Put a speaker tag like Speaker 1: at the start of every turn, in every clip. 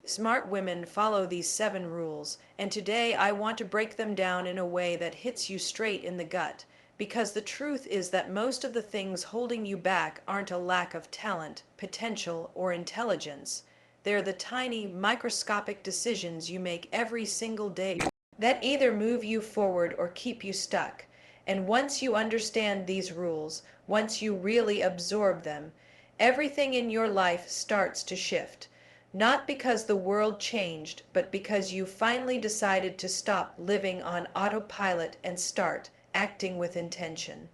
Speaker 1: Smart women follow these 7 rules, and today I want to break them down in a way that hits you straight in the gut, because the truth is that most of the things holding you back aren't a lack of talent, potential, or intelligence. They're the tiny, microscopic decisions you make every single day that either move you forward or keep you stuck. And once you understand these rules, once you really absorb them, everything in your life starts to shift. Not because the world changed, but because you finally decided to stop living on autopilot and start acting with intention.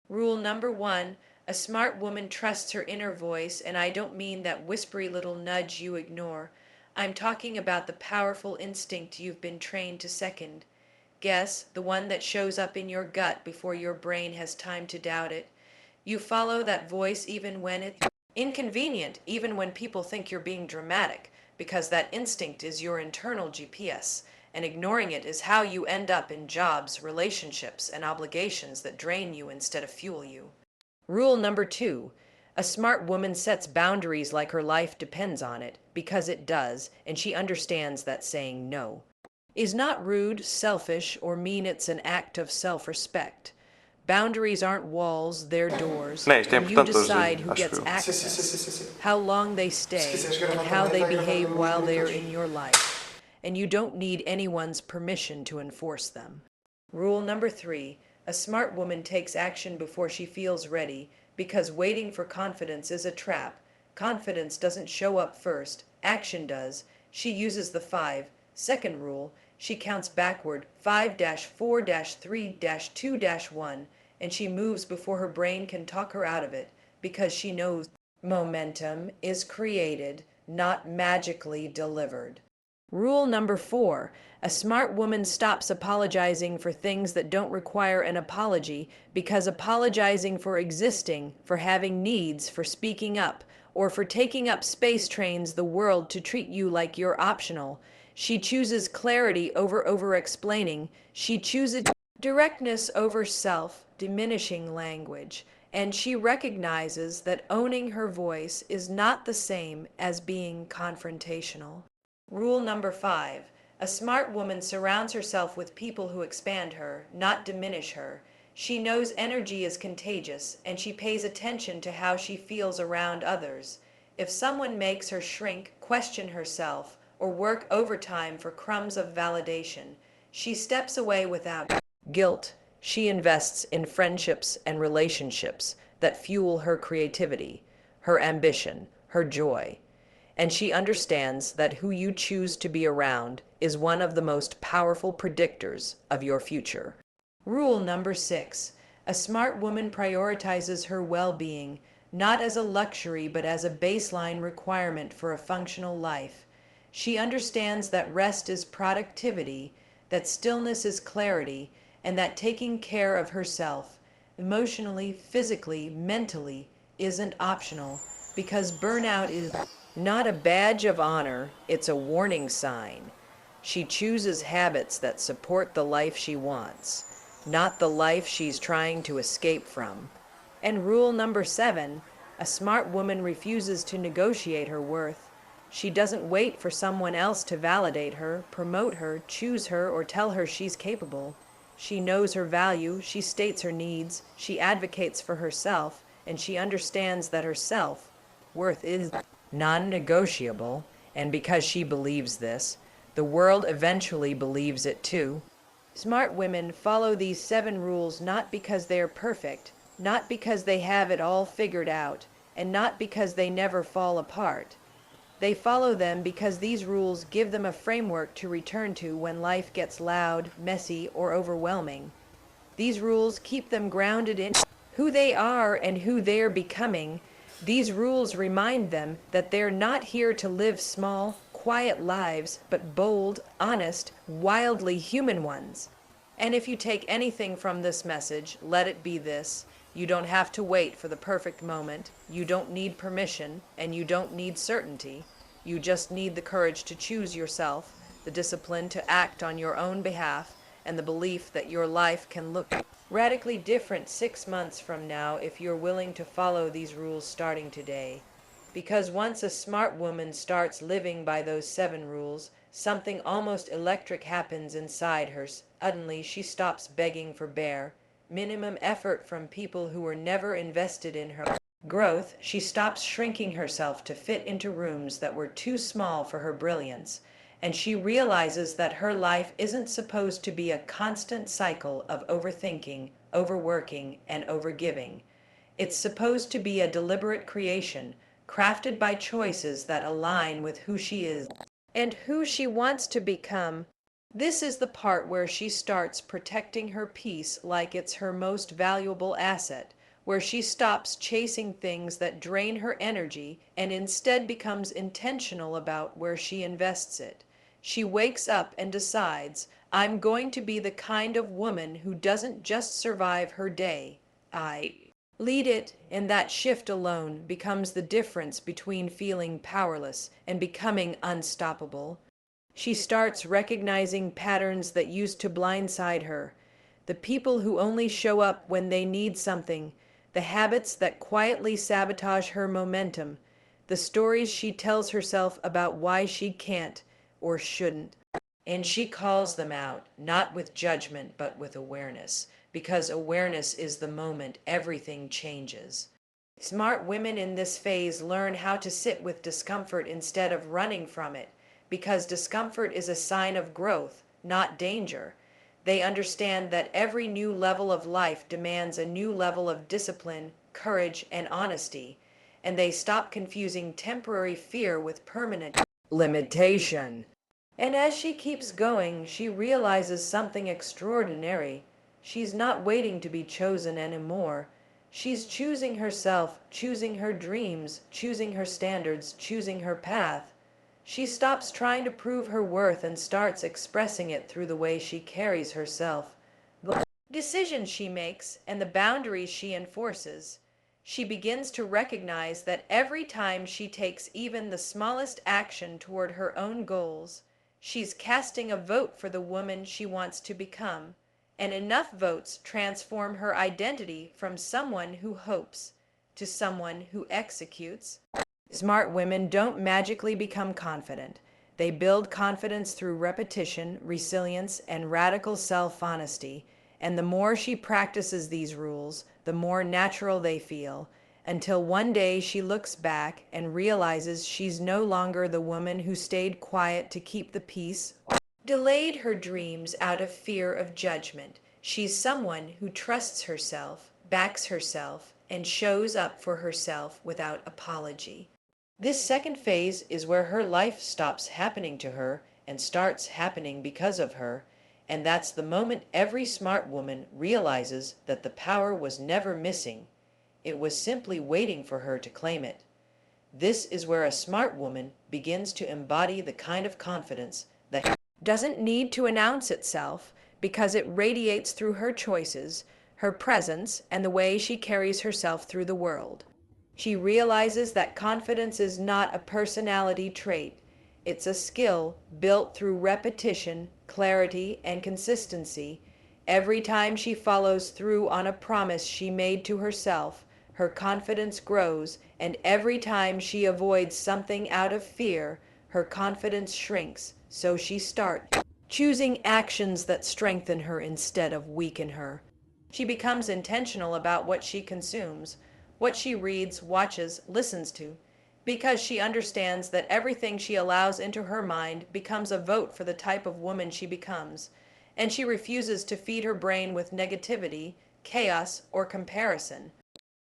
Speaker 1: Rule number 1: a smart woman trusts her inner voice, and I don't mean that whispery little nudge you ignore. I'm talking about the powerful instinct you've been trained to second. Guess, the one that shows up in your gut before your brain has time to doubt it. You follow that voice even when it's inconvenient, even when people think you're being dramatic, because that instinct is your internal GPS, and ignoring it is how you end up in jobs, relationships, and obligations that drain you instead of fuel you. Rule number 2: a smart woman sets boundaries like her life depends on it, because it does, and she understands that saying no is not rude, selfish, or mean. It's an act of self-respect. Boundaries aren't walls, they're doors,
Speaker 2: Ναι, είναι
Speaker 1: and you
Speaker 2: importante
Speaker 1: decide who
Speaker 2: acho
Speaker 1: gets
Speaker 2: eu.
Speaker 1: access, how long they stay, and how they behave while they're in your life. And you don't need anyone's permission to enforce them. Rule number 3: a smart woman takes action before she feels ready, because waiting for confidence is a trap. Confidence doesn't show up first, action does. She uses the 5-second rule. She counts backward 5-4-3-2-1, and she moves before her brain can talk her out of it, because she knows momentum is created, not magically delivered. Rule number 4: a smart woman stops apologizing for things that don't require an apology, because apologizing for existing, for having needs, for speaking up, or for taking up space trains the world to treat you like you're optional. She chooses clarity over explaining. She chooses directness over self-diminishing language. And she recognizes that owning her voice is not the same as being confrontational. Rule number 5: a smart woman surrounds herself with people who expand her, not diminish her. She knows energy is contagious, and she pays attention to how she feels around others. If someone makes her shrink, question herself, or work overtime for crumbs of validation, she steps away without guilt. She invests in friendships and relationships that fuel her creativity, her ambition, her joy. And she understands that who you choose to be around is one of the most powerful predictors of your future. Rule number 6: a smart woman prioritizes her well-being, not as a luxury but as a baseline requirement for a functional life. She understands that rest is productivity, that stillness is clarity, and that taking care of herself, emotionally, physically, mentally, isn't optional, because burnout is not a badge of honor, it's a warning sign. She chooses habits that support the life she wants, not the life she's trying to escape from. And rule number 7: a smart woman refuses to negotiate her worth. She doesn't wait for someone else to validate her, promote her, choose her, or tell her she's capable. She knows her value, she states her needs, she advocates for herself, and she understands that her self-worth is non-negotiable. And because she believes this, the world eventually believes it too. Smart women follow these 7 rules not because they're perfect, not because they have it all figured out, and not because they never fall apart. They follow them because these rules give them a framework to return to when life gets loud, messy, or overwhelming. These rules keep them grounded in who they are and who they're becoming. These rules remind them that they're not here to live small, quiet lives, but bold, honest, wildly human ones. And if you take anything from this message, let it be this: you don't have to wait for the perfect moment, you don't need permission, and you don't need certainty. You just need the courage to choose yourself, the discipline to act on your own behalf, and the belief that your life can look radically different 6 months from now if you're willing to follow these rules starting today. Because once a smart woman starts living by those 7 rules, something almost electric happens inside her. Suddenly, she stops begging for bare, minimum effort from people who were never invested in her growth. She stops shrinking herself to fit into rooms that were too small for her brilliance. And she realizes that her life isn't supposed to be a constant cycle of overthinking, overworking, and overgiving. It's supposed to be a deliberate creation, crafted by choices that align with who she is and who she wants to become. This is the part where she starts protecting her peace like it's her most valuable asset, where she stops chasing things that drain her energy and instead becomes intentional about where she invests it. She wakes up and decides, I'm going to be the kind of woman who doesn't just survive her day. I lead it, and that shift alone becomes the difference between feeling powerless and becoming unstoppable. She starts recognizing patterns that used to blindside her, the people who only show up when they need something, the habits that quietly sabotage her momentum, the stories she tells herself about why she can't or shouldn't. And she calls them out, not with judgment, but with awareness, because awareness is the moment everything changes. Smart women in this phase learn how to sit with discomfort instead of running from it, because discomfort is a sign of growth, not danger. They understand that every new level of life demands a new level of discipline, courage, and honesty, and they stop confusing temporary fear with permanent limitation. And as she keeps going, she realizes something extraordinary. She's not waiting to be chosen anymore. She's choosing herself, choosing her dreams, choosing her standards, choosing her path. She stops trying to prove her worth and starts expressing it through the way she carries herself, the decisions she makes, and the boundaries she enforces. She begins to recognize that every time she takes even the smallest action toward her own goals, she's casting a vote for the woman she wants to become, and enough votes transform her identity from someone who hopes to someone who executes. Smart women don't magically become confident. They build confidence through repetition, resilience, and radical self-honesty. And the more she practices these rules, the more natural they feel, until one day she looks back and realizes she's no longer the woman who stayed quiet to keep the peace, delayed her dreams out of fear of judgment. She's someone who trusts herself, backs herself, and shows up for herself without apology. This second phase is where her life stops happening to her and starts happening because of her, and that's the moment every smart woman realizes that the power was never missing. It was simply waiting for her to claim it. This is where a smart woman begins to embody the kind of confidence that doesn't need to announce itself because it radiates through her choices, her presence, and the way she carries herself through the world. She realizes that confidence is not a personality trait. It's a skill built through repetition, clarity, and consistency. Every time she follows through on a promise she made to herself, her confidence grows, and every time she avoids something out of fear, her confidence shrinks. So she starts choosing actions that strengthen her instead of weaken her. She becomes intentional about what she consumes, what she reads, watches, listens to, because she understands that everything she allows into her mind becomes a vote for the type of woman she becomes, and she refuses to feed her brain with negativity, chaos, or comparison.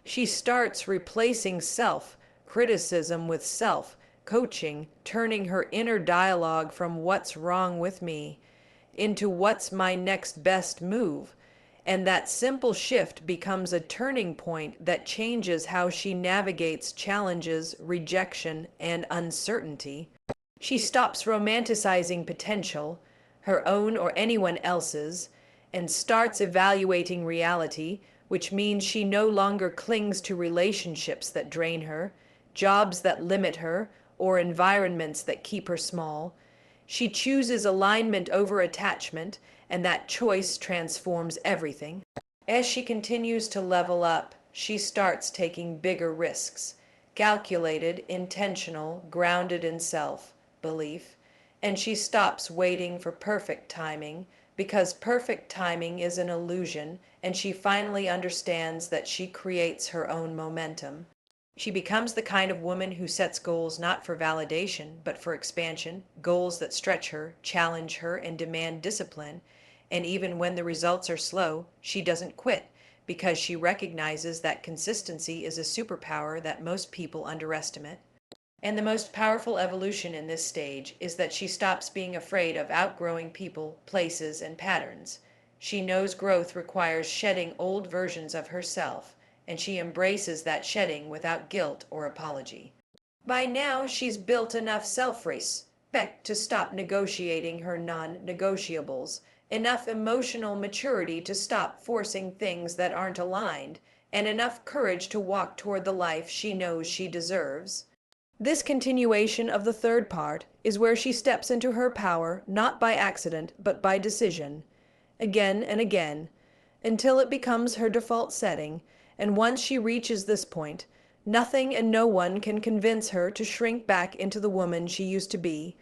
Speaker 1: She starts replacing self-criticism with self-coaching, turning her inner dialogue from what's wrong with me into what's my next best move. And that simple shift becomes a turning point that changes how she navigates challenges, rejection, and uncertainty. She stops romanticizing potential, her own or anyone else's, and starts evaluating reality, which means she no longer clings to relationships that drain her, jobs that limit her, or environments that keep her small. She chooses alignment over attachment, and that choice transforms everything. As she continues to level up, she starts taking bigger risks, calculated, intentional, grounded in self belief, and she stops waiting for perfect timing because perfect timing is an illusion, and she finally understands that she creates her own momentum. She becomes the kind of woman who sets goals not for validation, but for expansion, goals that stretch her, challenge her, and demand discipline. And even when the results are slow, she doesn't quit because she recognizes that consistency is a superpower that most people underestimate. And the most powerful evolution in this stage is that she stops being afraid of outgrowing people, places, and patterns. She knows growth requires shedding old versions of herself, and she embraces that shedding without guilt or apology. By now, she's built enough self respect to stop negotiating her non negotiables, enough emotional maturity to stop forcing things that aren't aligned, and enough courage to walk toward the life she knows she deserves. This continuation of the third part is where she steps into her power not by accident but by decision, again and again, until it becomes her default setting, and once she reaches this point, nothing and no one can convince her to shrink back into the woman she used to be,